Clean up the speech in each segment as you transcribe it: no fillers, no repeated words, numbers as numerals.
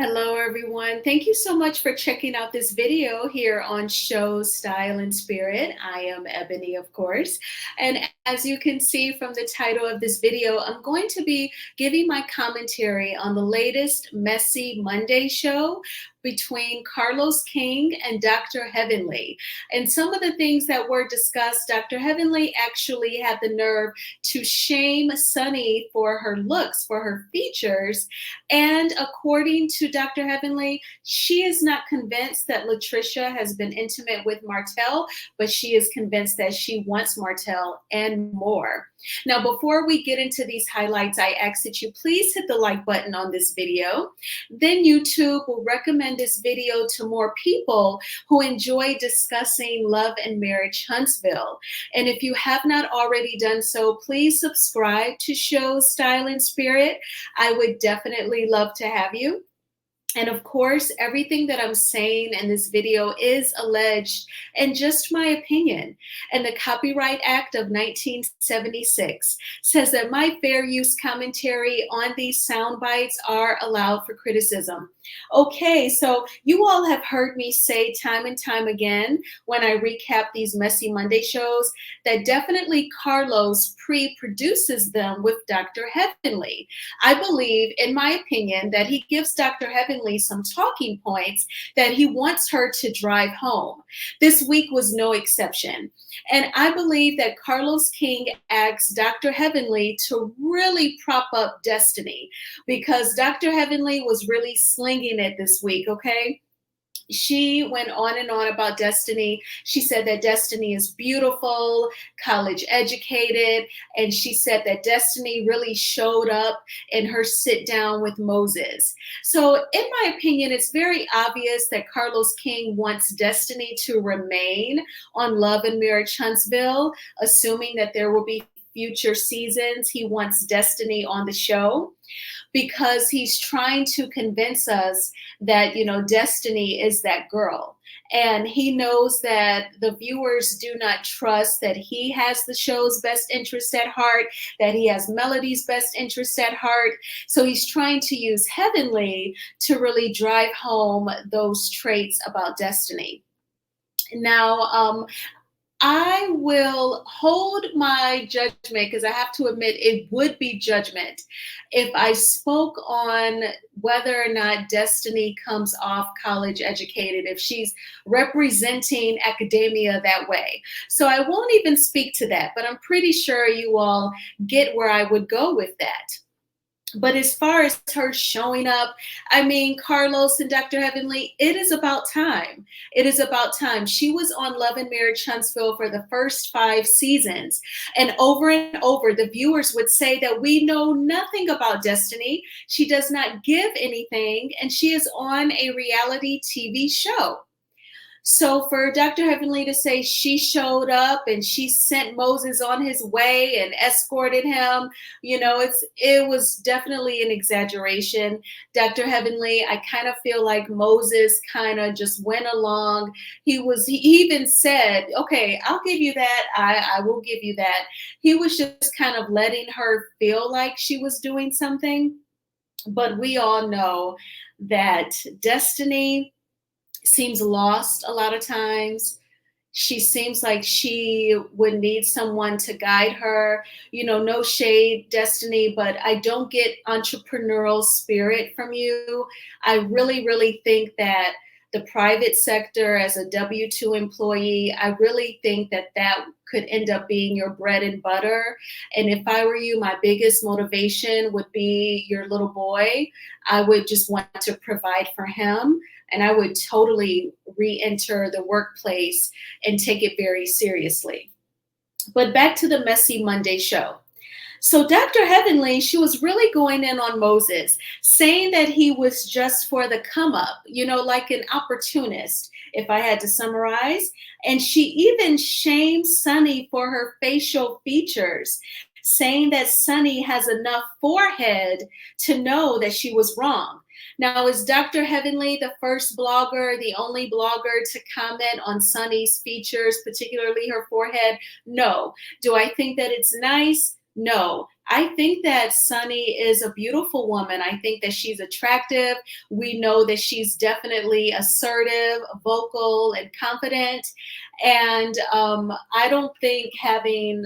Hello, everyone. Thank you so much for checking out this video here on Show Style and Spirit. I am Ebony, of course. And as you can see from the title of this video, I'm going to be giving my commentary on the latest Messy Monday show between Carlos King and Dr. Heavenly. And some of the things that were discussed, Dr. Heavenly actually had the nerve to shame Sunni for her looks, for her features. And according to Dr. Heavenly, she is not convinced that LaTrisha has been intimate with Martell, but she is convinced that she wants Martell and more. Now, before we get into these highlights, I ask that you please hit the like button on this video. Then YouTube will recommend this video to more people who enjoy discussing love and marriage Huntsville. And if you have not already done so, please subscribe to Show Style and Spirit. I would definitely love to have you. And of course, everything that I'm saying in this video is alleged and just my opinion. And the Copyright Act of 1976 says that my fair use commentary on these sound bites are allowed for criticism. Okay, so you all have heard me say time and time again when I recap these Messy Monday shows that definitely Carlos pre-produces them with Dr. Heavenly. I believe, in my opinion, that he gives Dr. Heavenly some talking points that he wants her to drive home. This week was no exception. And I believe that Carlos King asked Dr. Heavenly to really prop up Destiny because Dr. Heavenly was really slinging it this week, okay? She went on and on about Destiny. She said that Destiny is beautiful, college educated, and she said that Destiny really showed up in her sit down with Moses. So in my opinion, it's very obvious that Carlos King wants Destiny to remain on Love and Marriage Huntsville, assuming that there will be future seasons. He wants Destiny on the show because he's trying to convince us that, Destiny is that girl. And he knows that the viewers do not trust that he has the show's best interest at heart, that he has Melody's best interest at heart. So he's trying to use Heavenly to really drive home those traits about Destiny. Now, I will hold my judgment because I have to admit it would be judgment if I spoke on whether or not Destiny comes off college educated, if she's representing academia that way. So I won't even speak to that, but I'm pretty sure you all get where I would go with that. But as far as her showing up, I mean, Carlos and Dr. Heavenly, it is about time. It is about time. She was on Love and Marriage Huntsville for the first 5 seasons. And over, the viewers would say that we know nothing about Destiny. She does not give anything, and she is on a reality TV show. So for Dr. Heavenly to say she showed up and she sent Moses on his way and escorted him, it was definitely an exaggeration. Dr. Heavenly, I kind of feel like Moses kind of just went along. He even said, okay, I'll give you that. I will give you that. He was just kind of letting her feel like she was doing something. But we all know that Destiny seems lost a lot of times. She seems like she would need someone to guide her. No shade, Destiny, but I don't get entrepreneurial spirit from you. I really, really think that the private sector as a W-2 employee, I really think that could end up being your bread and butter. And if I were you, my biggest motivation would be your little boy. I would just want to provide for him. And I would totally re-enter the workplace and take it very seriously. But back to the Messy Monday show. So Dr. Heavenly, she was really going in on Moses, saying that he was just for the come up, like an opportunist, if I had to summarize. And she even shamed Sunni for her facial features, saying that Sunni has enough forehead to know that she was wrong. Now, is Dr. Heavenly the first blogger, the only blogger to comment on Sunni's features, particularly her forehead? No. Do I think that it's nice? No, I think that Sunny is a beautiful woman. I think that she's attractive. We know that she's definitely assertive, vocal, and confident. And I don't think having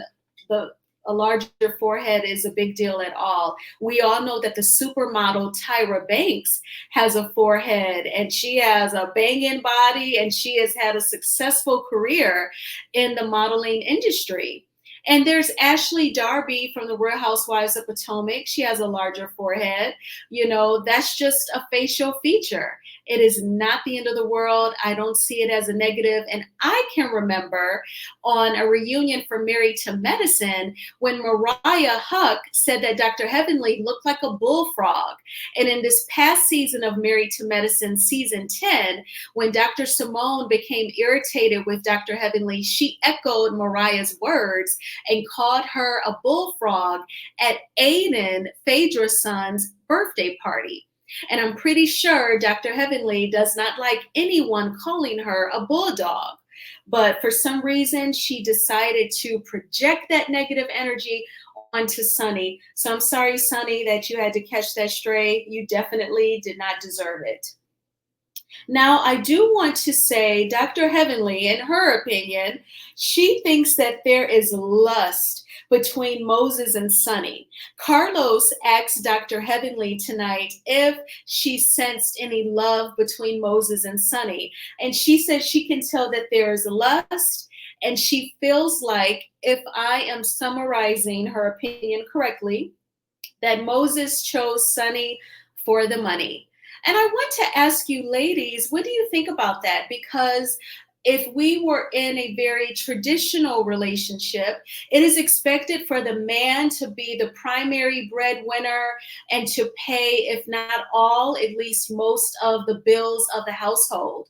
the a larger forehead is a big deal at all. We all know that the supermodel Tyra Banks has a forehead and she has a banging body and she has had a successful career in the modeling industry. And there's Ashley Darby from the Real Housewives of Potomac. She has a larger forehead. You know, that's just a facial feature. It is not the end of the world. I don't see it as a negative. And I can remember on a reunion for Married to Medicine when Mariah Huck said that Dr. Heavenly looked like a bullfrog. And in this past season of Married to Medicine, season 10, when Dr. Simone became irritated with Dr. Heavenly, she echoed Mariah's words and called her a bullfrog at Aiden Phaedra's son's birthday party. And I'm pretty sure Dr. Heavenly does not like anyone calling her a bulldog. But for some reason, she decided to project that negative energy onto Sunny. So I'm sorry, Sunny, that you had to catch that stray. You definitely did not deserve it. Now, I do want to say, Dr. Heavenly, in her opinion, she thinks that there is lust between Moses and Sunny. Carlos asked Dr. Heavenly tonight if she sensed any love between Moses and Sunny. And she said she can tell that there is lust. And she feels like, if I am summarizing her opinion correctly, that Moses chose Sunny for the money. And I want to ask you, ladies, what do you think about that? Because if we were in a very traditional relationship, it is expected for the man to be the primary breadwinner and to pay, if not all, at least most of the bills of the household.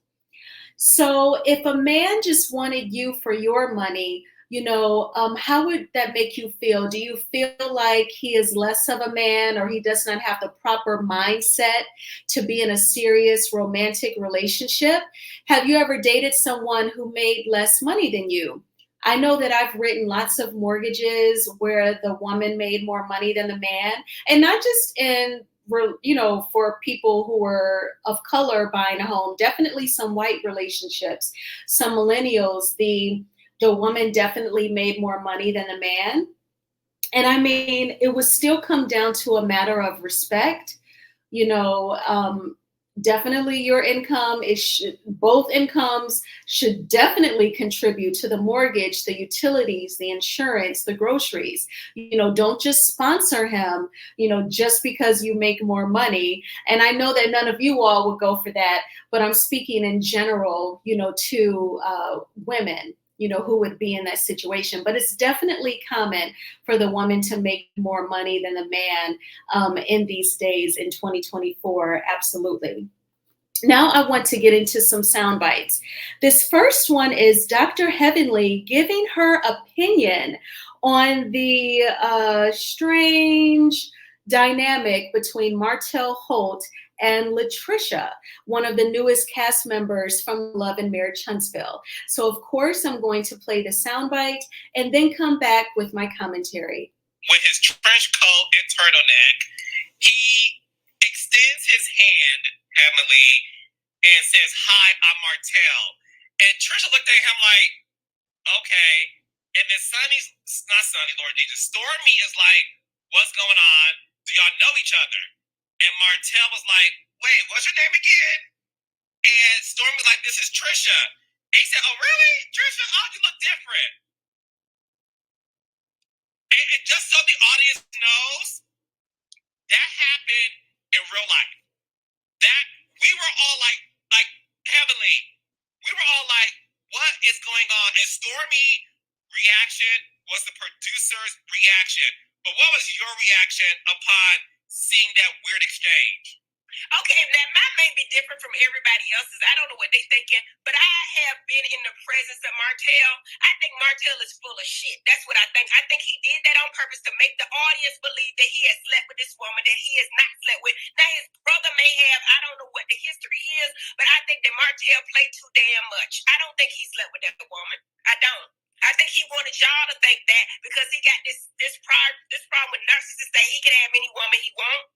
So if a man just wanted you for your money, how would that make you feel? Do you feel like he is less of a man or he does not have the proper mindset to be in a serious romantic relationship? Have you ever dated someone who made less money than you? I know that I've written lots of mortgages where the woman made more money than the man, and not just for people who were of color buying a home, definitely some white relationships, some millennials, the woman definitely made more money than the man. And I mean, it would still come down to a matter of respect. You know, definitely your income both incomes should definitely contribute to the mortgage, the utilities, the insurance, the groceries. Don't just sponsor him, just because you make more money. And I know that none of you all would go for that, but I'm speaking in general, to women, who would be in that situation. But it's definitely common for the woman to make more money than the man in these days in 2024. Absolutely. Now I want to get into some sound bites. This first one is Dr. Heavenly giving her opinion on the strange dynamic between Martell Holt and LaTrisha, one of the newest cast members from Love and Marriage Huntsville. So of course I'm going to play the soundbite and then come back with my commentary. With his trench coat and turtleneck, he extends his hand, Emily, and says, "Hi, I'm Martell." And Trisha looked at him like, okay. And then not Sunny, Lord Jesus, Stormy is like, "What's going on? Do y'all know each other?" And Martell was like, "Wait, what's your name again?" And Stormy was like, "This is Trisha." And he said, "Oh, really? Trisha? Oh, you look different." And just so the audience knows, that happened in real life. That we were all like Heavenly, we were all like, what is going on? And Stormy reaction was the producer's reaction. But what was your reaction upon seeing that weird exchange? Okay, now mine may be different from everybody else's. I don't know what they're thinking, but I have been in the presence of Martell. I think Martell is full of shit. That's what I think. I think he did that on purpose to make the audience believe that he has slept with this woman that he has not slept with. Now, his brother may have, I don't know what the history is, but I think that Martell played too damn much. I don't think he slept with that woman. I don't. I think he wanted y'all to think that because he got this problem with narcissists that he can have any woman he wants.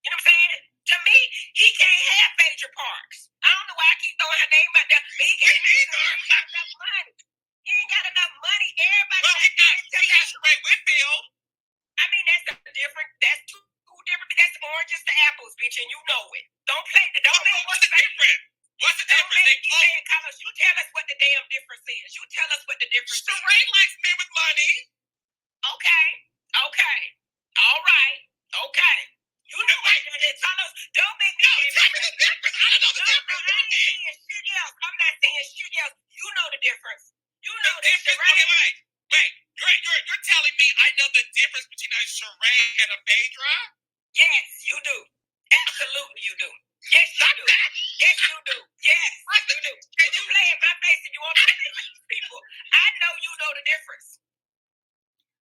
You know what I'm saying? To me, he can't have Phaedra Parks. I don't know why I keep throwing her name out there, but he can't have enough money. He ain't got enough money. Everybody. Well, he got Sheree Whitfield. I mean, that's different. That's two different. That's oranges to apples, bitch, and you know it. Don't play the. Don't make. What's the difference? What's the difference? Carlos, you tell us what the damn difference is. You tell us what the difference is. Sheree likes men with money. Okay. All right. Okay. You know what? Carlos, don't make me. Tell me the difference. I don't know the difference. I ain't saying shit else. I'm not saying shit else. You know the difference. You know the difference. Wait. You're telling me I know the difference between a Sheree and a Phaedra? Yes, you do. Absolutely, you do. Yes, you do. Yes, you do. Yes, you do. And you play in my face and you want to play with these people. I know you know the difference.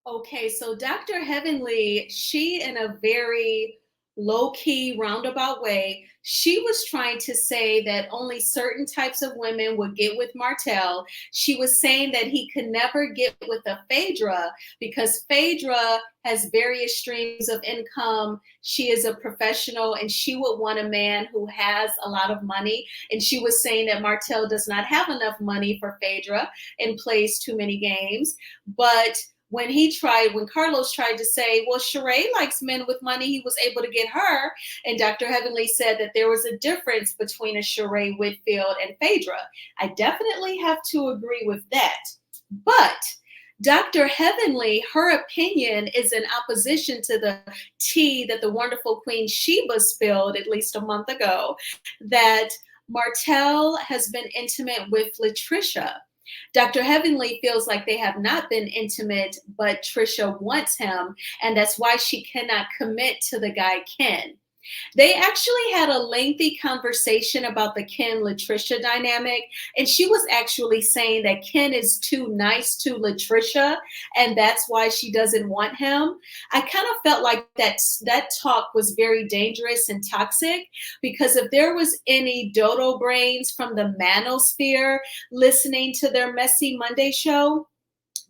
Okay, so Dr. Heavenly, she in a very low-key, roundabout way, she was trying to say that only certain types of women would get with Martell. She was saying that he could never get with a Phaedra because Phaedra has various streams of income. She is a professional and she would want a man who has a lot of money. And she was saying that Martell does not have enough money for Phaedra and plays too many games. But when Carlos tried to say, well, Sheree likes men with money, he was able to get her. And Dr. Heavenly said that there was a difference between a Sheree Whitfield and Phaedra. I definitely have to agree with that. But Dr. Heavenly, her opinion is in opposition to the tea that the wonderful Queen Sheba spilled at least a month ago, that Martell has been intimate with LaTrisha. Dr. Heavenly feels like they have not been intimate, but Trisha wants him, and that's why she cannot commit to the guy Ken. They actually had a lengthy conversation about the Ken-LaTrisha dynamic, and she was actually saying that Ken is too nice to LaTrisha, and that's why she doesn't want him. I kind of felt like that talk was very dangerous and toxic, because if there was any dodo brains from the manosphere listening to their Messy Monday show,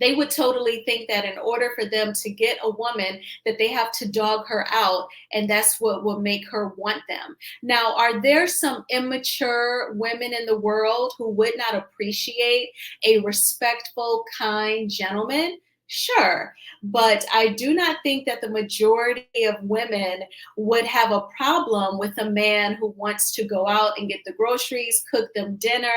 they would totally think that in order for them to get a woman, that they have to dog her out, and that's what will make her want them. Now, are there some immature women in the world who would not appreciate a respectful, kind gentleman? Sure, but I do not think that the majority of women would have a problem with a man who wants to go out and get the groceries, cook them dinner,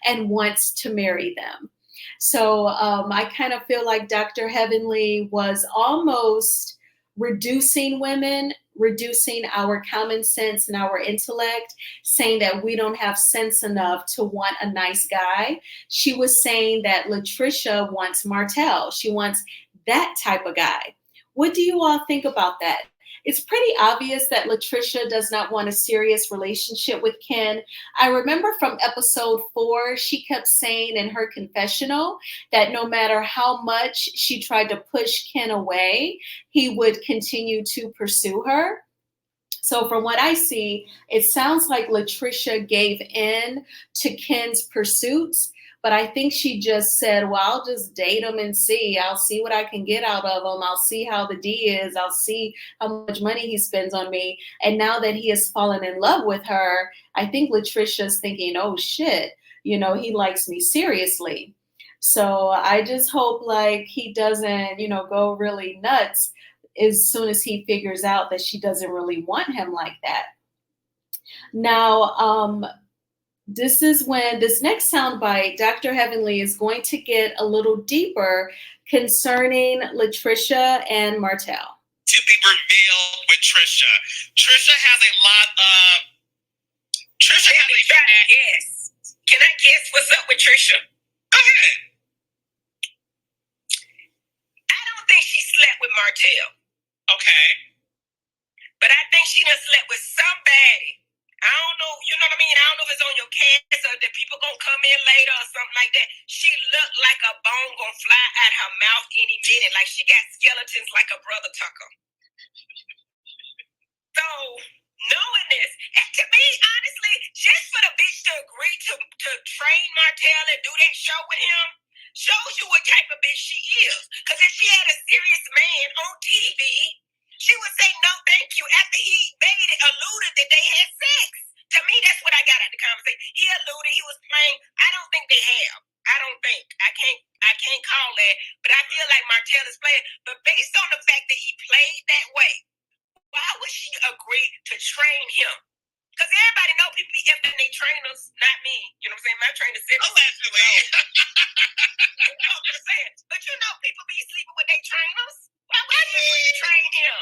and wants to marry them. So I kind of feel like Dr. Heavenly was almost reducing women, reducing our common sense and our intellect, saying that we don't have sense enough to want a nice guy. She was saying that LaTrisha wants Martell. She wants that type of guy. What do you all think about that? It's pretty obvious that LaTrisha does not want a serious relationship with Ken. I remember from episode 4, she kept saying in her confessional that no matter how much she tried to push Ken away, he would continue to pursue her. So from what I see, it sounds like LaTrisha gave in to Ken's pursuits, but I think she just said, well, I'll just date him and see. I'll see what I can get out of him. I'll see how the D is. I'll see how much money he spends on me. And now that he has fallen in love with her, I think LaTrisha's thinking, oh shit, he likes me seriously. So I just hope like he doesn't, go really nuts as soon as he figures out that she doesn't really want him like that. Now, this is when this next soundbite, Dr. Heavenly is going to get a little deeper concerning LaTrisha and Martell. To be revealed with Trisha. Trisha has a lot of. Trisha has a guess. Can I guess what's up with Trisha? Go ahead. I don't think she slept with Martell. Okay. But I think she done slept with somebody. I don't know, you know what I mean? I don't know if it's on your cast or the people gonna come in later or something like that. She looked like a bone gonna fly out her mouth any minute, like she got skeletons like a brother Tucker. So, knowing this, and to me, honestly, just for the bitch to agree to train Martell and do that show with him, shows you what type of bitch she is. Because if she had a serious man on TV, she would say no thank you after he alluded that they had sex. To me, that's what I got out of the conversation. He alluded, he was playing. I don't think they have. I don't think. I can't call that. But I feel like Martell is playing. But based on the fact that he played that way, why would she agree to train him? Because everybody know people be effing their trainers, not me. You know what I'm saying? My trainer said, allegedly. You know what I'm saying? But you know people be sleeping with their trainers. Why would you agree to train him?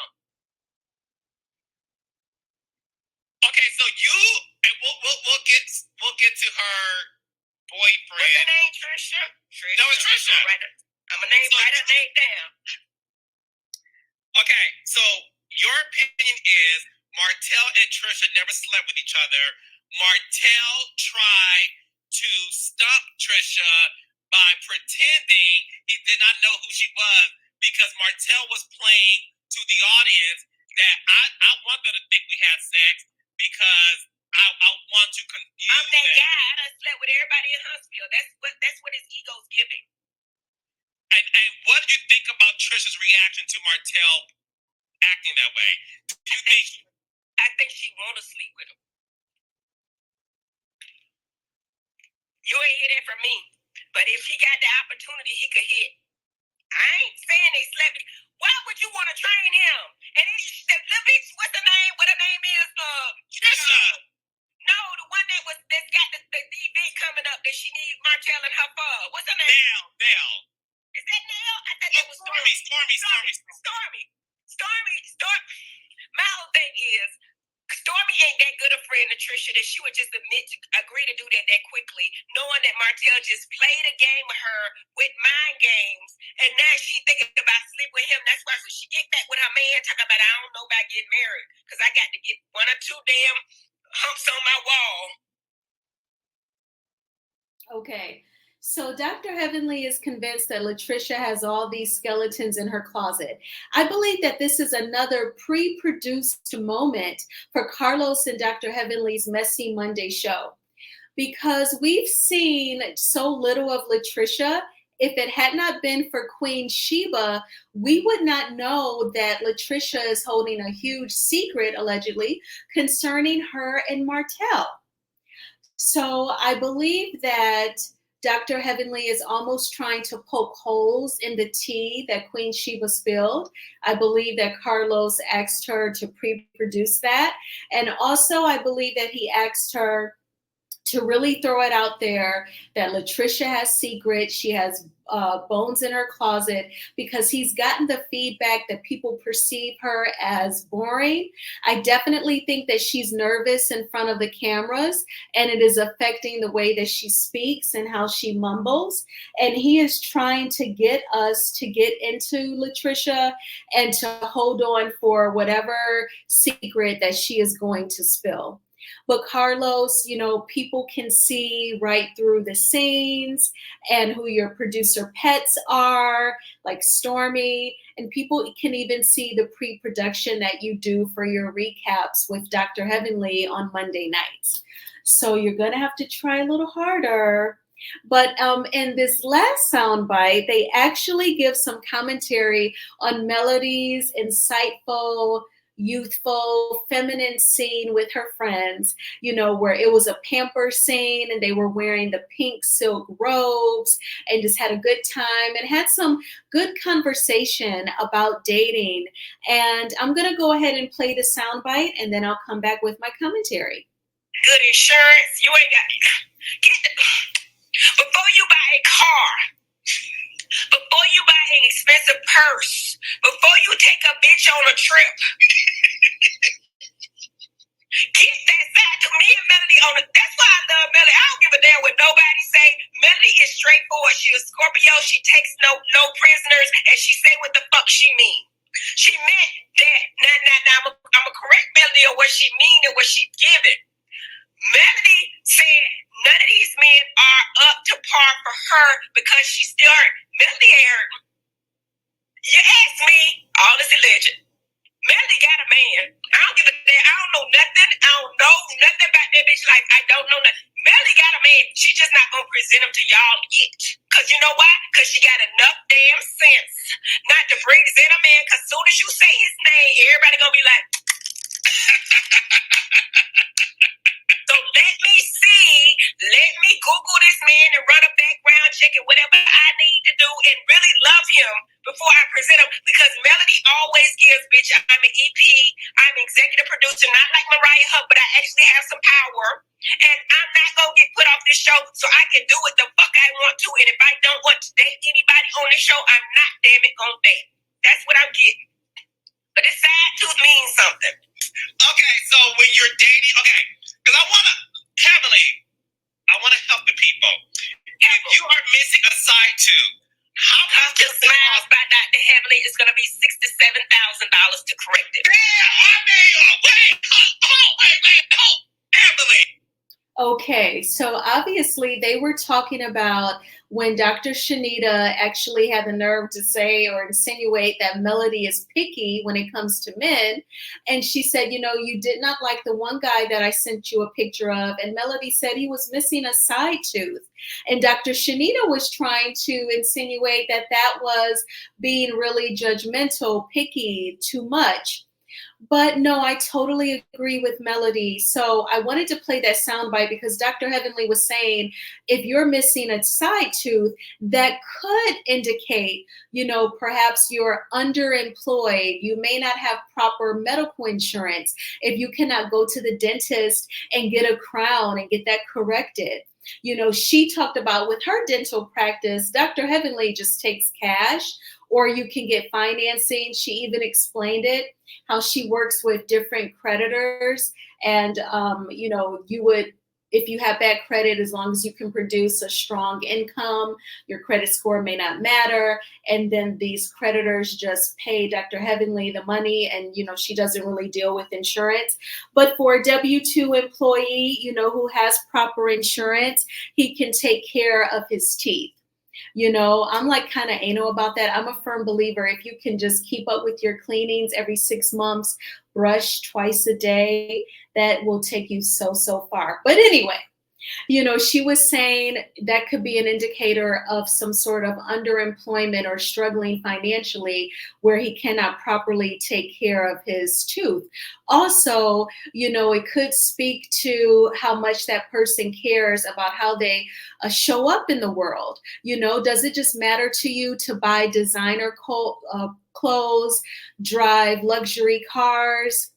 Okay, so you and we'll get to her boyfriend. What's her name? Trisha? No, it's Trisha. I'm gonna write her name down. Okay, so your opinion is Martell and Trisha never slept with each other. Martell tried to stop Trisha by pretending he did not know who she was because Martell was playing to the audience that I want them to think we had sex because I want to confuse them. I'm that guy. I done slept with everybody in Huntsville. That's what his ego's giving. And what did you think about Trisha's reaction to Martell acting that way? I think she want to sleep with him. You ain't hear that from me. But if he got the opportunity, he could hit. I ain't saying they slept. Why would you want to train him? And then the little bitch, what's her name? What her name is? Trisha. No, the one that's got the event coming up that she needs Martell and her for. What's her name? Nell. Is that Nell? I thought that was Stormy. My whole thing is, Stormy ain't that good a friend to Trisha that she would just agree to do that quickly, knowing that Martell just played a game with her with mind games, and now she thinking about sleep with him. That's why when she get back with her man, talk about I don't know about getting married because I got to get one or two damn humps on my wall. Okay. So Dr. Heavenly is convinced that LaTrisha has all these skeletons in her closet. I believe that this is another pre-produced moment for Carlos and Dr. Heavenly's Messy Monday show. Because we've seen so little of LaTrisha, if it had not been for Queen Sheba, we would not know that LaTrisha is holding a huge secret, allegedly, concerning her and Martell. So I believe that Dr. Heavenly is almost trying to poke holes in the tea that Queen Sheba spilled. I believe that Carlos asked her to pre-produce that. And also I believe that he asked her to really throw it out there that LaTrisha has secrets. She has bones in her closet because he's gotten the feedback that people perceive her as boring. I definitely think that she's nervous in front of the cameras and it is affecting the way that she speaks and how she mumbles. And he is trying to get us to get into LaTrisha and to hold on for whatever secret that she is going to spill. But Carlos, you know, people can see right through the scenes and who your producer pets are, like Stormy, and people can even see the pre-production that you do for your recaps with Dr. Heavenly on Monday nights. So you're going to have to try a little harder. But in this last soundbite, they actually give some commentary on Melody's insightful, youthful, feminine scene with her friends, you know, where it was a pamper scene and they were wearing the pink silk robes and just had a good time and had some good conversation about dating. And I'm going to go ahead and play the soundbite and then I'll come back with my commentary. Good insurance. You ain't got before you buy a car, before you buy an expensive purse, before you take a bitch on a trip, get that side to me and Melody on it. That's why I love Melody. I don't give a damn what nobody say. Melody is straightforward. She a Scorpio. She takes no prisoners, and she say what the fuck she mean. She meant that. Now I'm a correct Melody on what she mean and what she giving. Melody said none of these men are up to par for her because she's still hurt. Melody ain't hurt. You ask me, all is alleged. Melody got a man. I don't give a damn. I don't know nothing. I don't know nothing about that bitch life. I don't know nothing. Melody got a man. She just not gonna present him to y'all yet. Because you know why? Because she got enough damn sense not to bring this in a man. Because as soon as you say his name, everybody going to be like, so let me see, let me Google this man and run a background check and whatever I need to do and really love him before I present him. Because Melody always gives, bitch, I'm an EP, I'm executive producer, not like Mariah Hubb, but I actually have some power. And I'm not going to get put off this show so I can do what the fuck I want to. And if I don't want to date anybody on this show, I'm not, damn it, going to date. That's what I'm getting. But this side tooth means something. Okay, so when you're dating, okay, because I want to, Heavenly, I want to help the people. If you are missing a side tooth, how come the Smiles by Dr. Heavenly is going to be $67,000 to correct it? Damn, I mean, wait, Heavenly. Okay, so obviously they were talking about when Dr. Shanita actually had the nerve to say or insinuate that Melody is picky when it comes to men. And she said, you know, you did not like the one guy that I sent you a picture of. And Melody said he was missing a side tooth. And Dr. Shanita was trying to insinuate that that was being really judgmental, picky, too much. But no, I totally agree with Melody. So I wanted to play that soundbite because Dr. Heavenly was saying if you're missing a side tooth, that could indicate, you know, perhaps you're underemployed. You may not have proper medical insurance. If you cannot go to the dentist and get a crown and get that corrected. You know, she talked about with her dental practice, Dr. Heavenly just takes cash or you can get financing. She even explained it, how she works with different creditors. And, you know, you would, if you have bad credit, as long as you can produce a strong income, your credit score may not matter. And then these creditors just pay Dr. Heavenly the money and, you know, she doesn't really deal with insurance. But for a W-2 employee, you know, who has proper insurance, he can take care of his teeth. You know, I'm like kind of anal about that. I'm a firm believer if you can just keep up with your cleanings every 6 months, brush twice a day, that will take you so far. But anyway, you know, she was saying that could be an indicator of some sort of underemployment or struggling financially where he cannot properly take care of his tooth. Also, you know, it could speak to how much that person cares about how they show up in the world. You know, does it just matter to you to buy designer clothes, drive luxury cars?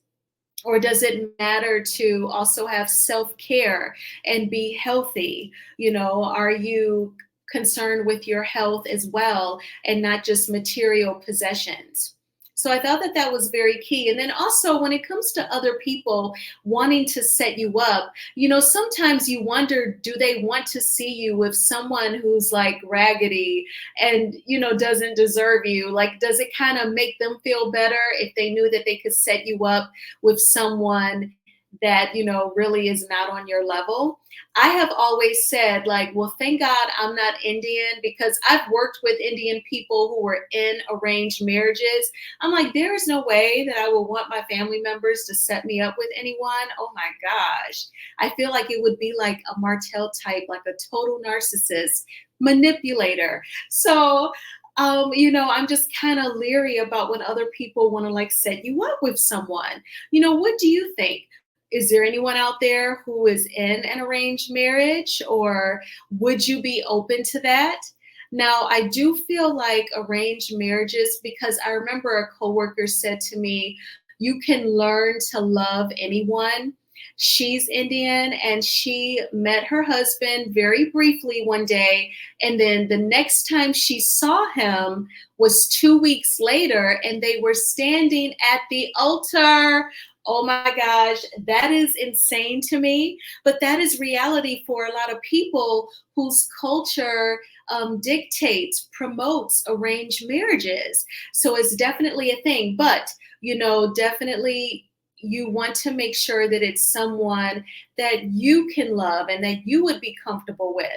Or does it matter to also have self-care and be healthy? You know, are you concerned with your health as well and not just material possessions? So I thought that that was very key. And then also when it comes to other people wanting to set you up, you know, sometimes you wonder, do they want to see you with someone who's like raggedy and, you know, doesn't deserve you? Like, does it kind of make them feel better if they knew that they could set you up with someone that, you know, really is not on your level? I have always said, like, well, thank God I'm not Indian, because I've worked with Indian people who were in arranged marriages. I'm like, there is no way that I will want my family members to set me up with anyone. Oh my gosh. I feel like it would be like a Martell type, like a total narcissist manipulator. So you know, I'm just kind of leery about when other people want to like set you up with someone. You know, what do you think? Is there anyone out there who is in an arranged marriage, or would you be open to that? Now, I do feel like arranged marriages, because I remember a coworker said to me, you can learn to love anyone. She's Indian and she met her husband very briefly one day. And then the next time she saw him was 2 weeks later, and they were standing at the altar. Oh my gosh, that is insane to me. But that is reality for a lot of people whose culture dictates, promotes arranged marriages. So it's definitely a thing. But, you know, definitely you want to make sure that it's someone that you can love and that you would be comfortable with.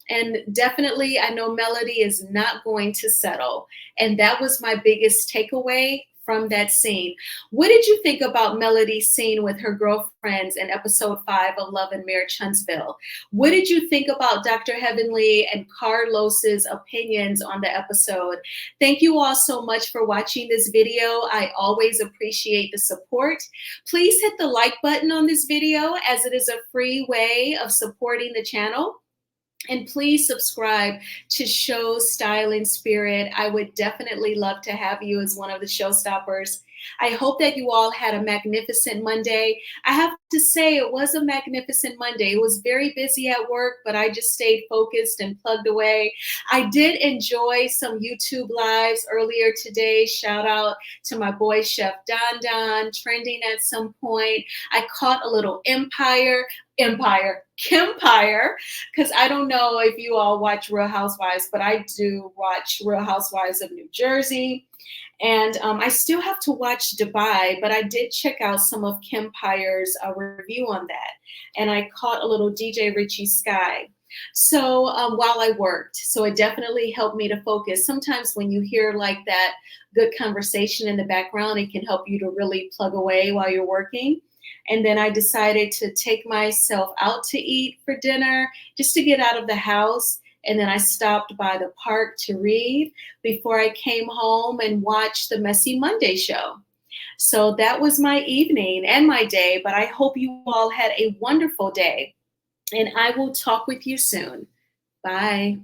And definitely, I know Melody is not going to settle. And that was my biggest takeaway from that scene. What did you think about Melody's scene with her girlfriends in episode 5 of Love and Mayor Chunsville? What did you think about Dr. Heavenly and Carlos's opinions on the episode? Thank you all so much for watching this video. I always appreciate the support. Please hit the like button on this video, as it is a free way of supporting the channel. And please subscribe to Show Style and Spirit. I would definitely love to have you as one of the showstoppers. I hope that you all had a magnificent Monday. I have to say, it was a magnificent Monday. It was very busy at work, but I just stayed focused and plugged away. I did enjoy some YouTube lives earlier today. Shout out to my boy, Chef Don Don, trending at some point. I caught a little Kimpire, because I don't know if you all watch Real Housewives, but I do watch Real Housewives of New Jersey. And I still have to watch Dubai, but I did check out some of Kimpire's review on that. And I caught a little DJ Richie Sky. So while I worked, so it definitely helped me to focus. Sometimes when you hear like that good conversation in the background, it can help you to really plug away while you're working. And then I decided to take myself out to eat for dinner, just to get out of the house. And then I stopped by the park to read before I came home and watched the Messy Monday show. So that was my evening and my day, but I hope you all had a wonderful day. And I will talk with you soon. Bye.